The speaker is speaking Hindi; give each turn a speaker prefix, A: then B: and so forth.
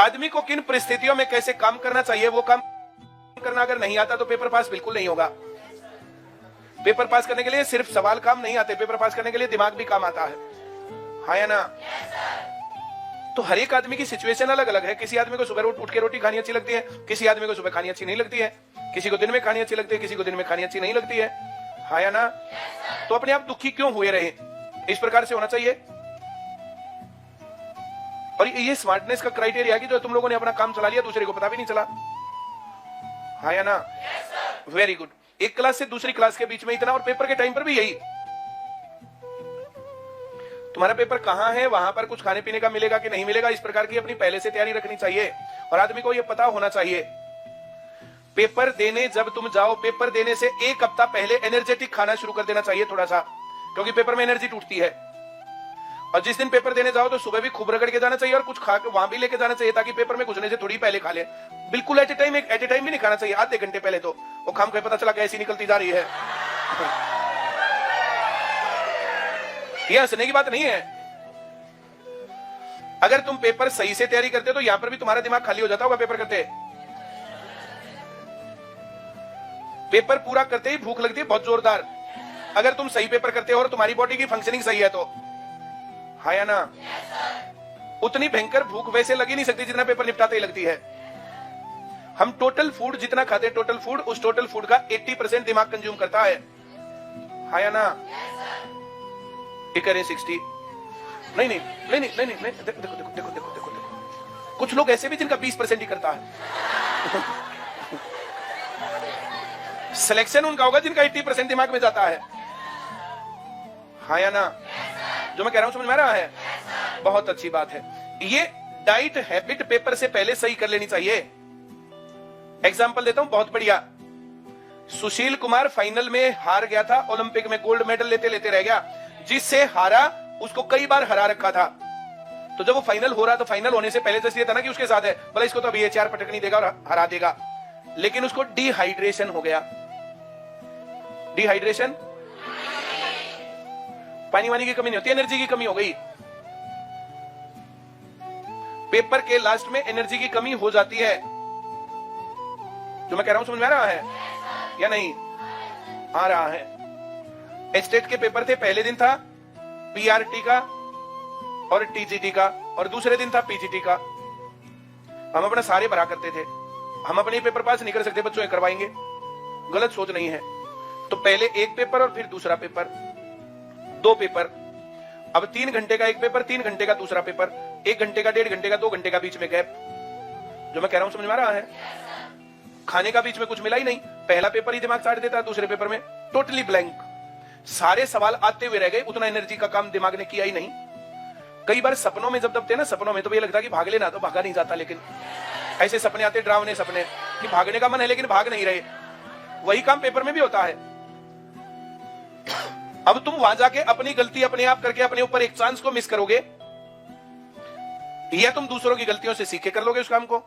A: आदमी को किन परिस्थितियों में कैसे काम करना चाहिए, वो काम करना अगर नहीं आता तो पेपर पास बिल्कुल नहीं होगा। पेपर पास करने के लिए सिर्फ सवाल काम नहीं आते, पेपर पास करने के लिए दिमाग भी काम आता है, हाँ या ना? तो हर एक आदमी की सिचुएशन अलग अलग है। किसी आदमी को सुबह उठ के रोटी खानी अच्छी लगती है, किसी आदमी को सुबह खानी अच्छी नहीं लगती है, किसी को दिन में खानी अच्छी लगती है, किसी को दिन में खानी अच्छी नहीं लगती है, हाँ या ना? तो अपने आप दुखी क्यों हुए रहे? इस प्रकार से होना चाहिए। और ये स्मार्टनेस का क्राइटेरिया है कि जो तुम लोगों ने अपना काम चला लिया, दूसरे को पता भी नहीं चला, हाँ या ना? Very good. एक क्लास से दूसरी क्लास के बीच में इतना, और पेपर के टाइम पर भी यही। तुम्हारा पेपर कहां है, वहां पर कुछ खाने पीने का मिलेगा कि नहीं मिलेगा, इस प्रकार की अपनी पहले से तैयारी रखनी चाहिए। और आदमी को यह पता होना चाहिए, पेपर देने जब तुम जाओ, पेपर देने से एक हफ्ता पहले एनर्जेटिक खाना शुरू कर देना चाहिए थोड़ा सा, क्योंकि पेपर में एनर्जी टूटती है। और जिस दिन पेपर देने जाओ तो सुबह भी खूब रगड़ के जाना चाहिए और कुछ खा के वहां भी लेके जाना चाहिए, ताकि पेपर में घुसने से थोड़ी पहले खा ले। बिल्कुल एट ए टाइम भी नहीं खाना चाहिए, आधे घंटे पहले तो वो खाम के पता चला कैसी निकलती जा रही है। यह हंसने की बात नहीं है। अगर तुम पेपर सही से तैयारी करते तो यहां पर भी तुम्हारा दिमाग खाली हो जाता होगा पेपर करते। पेपर पूरा करते ही भूख लगती है बहुत जोरदार, अगर तुम सही पेपर करते हो और तुम्हारी बॉडी की फंक्शनिंग सही है तो, हाँ या ना? उतनी भयंकर भूख वैसे लगी नहीं सकती जितना पेपर निपटाते ही लगती है। हम टोटल फूड जितना खाते हैं, टोटल फूड, उस टोटल फूड का 80% दिमाग कंज्यूम करता है, हाँ या ना? करें 60? नहीं, देखो, कुछ लोग ऐसे भी जिनका 20% ही करता है। सिलेक्शन उनका होगा जिनका 80% दिमाग में जाता है, हाँ या ना? जो मैं कह रहा हूं समझ में आ रहा है? बहुत अच्छी बात है। ये डाइट हैबिट पेपर से पहले सही कर लेनी चाहिए। एग्जांपल देता हूं, बहुत बढ़िया। सुशील कुमार फाइनल में हार गया था, ओलंपिक में गोल्ड मेडल लेते लेते रह गया। जिससे हारा उसको कई बार हरा रखा था, तो जब वो फाइनल हो रहा तो फाइनल होने से पहले तो ये था ना कि उसके साथ है, भला इसको तो अभी 4 पटकनी देगा और हरा देगा, लेकिन उसको डिहाइड्रेशन हो गया। डिहाइड्रेशन, पानी वानी की कमी नहीं होती, एनर्जी की कमी हो गई। पेपर के लास्ट में एनर्जी की कमी हो जाती है। जो मैं कह रहा हूं समझ में आ रहा है या नहीं आ रहा है? स्टेट के पेपर थे, पहले दिन था पीआरटी का और टीजीटी का, और दूसरे दिन था पीजीटी का। हम अपना सारे भरा करते थे। हम अपने पेपर पास नहीं कर सकते, बच्चों ये करवाएंगे, गलत सोच नहीं है। तो पहले एक पेपर और फिर दूसरा पेपर, 2 पेपर। अब 3 घंटे का एक पेपर, 3 घंटे का दूसरा पेपर, 1 घंटे का, 1.5 घंटे का, 2 घंटे का बीच में गैप। जो मैं कह रहा हूं समझ में आ रहा है? खाने का बीच में कुछ मिला ही नहीं। पहला पेपर ही दिमाग चाट देता है, दूसरे पेपर में टोटली ब्लैंक, सारे सवाल आते हुए रह गए, उतना एनर्जी का काम दिमाग ने किया ही नहीं। कई बार सपनों में जब दबते हैं ना, सपनों में तो ये लगता है कि भाग लेना, तो भागा नहीं जाता, लेकिन ऐसे सपने आते, डरावने सपने कि भागने का मन है लेकिन भाग नहीं रहे। वही काम पेपर में भी होता है। अब तुम वहां जाके अपनी गलती अपने आप करके अपने ऊपर एक चांस को मिस करोगे, या तुम दूसरों की गलतियों से सीख के कर लोगे उस काम को।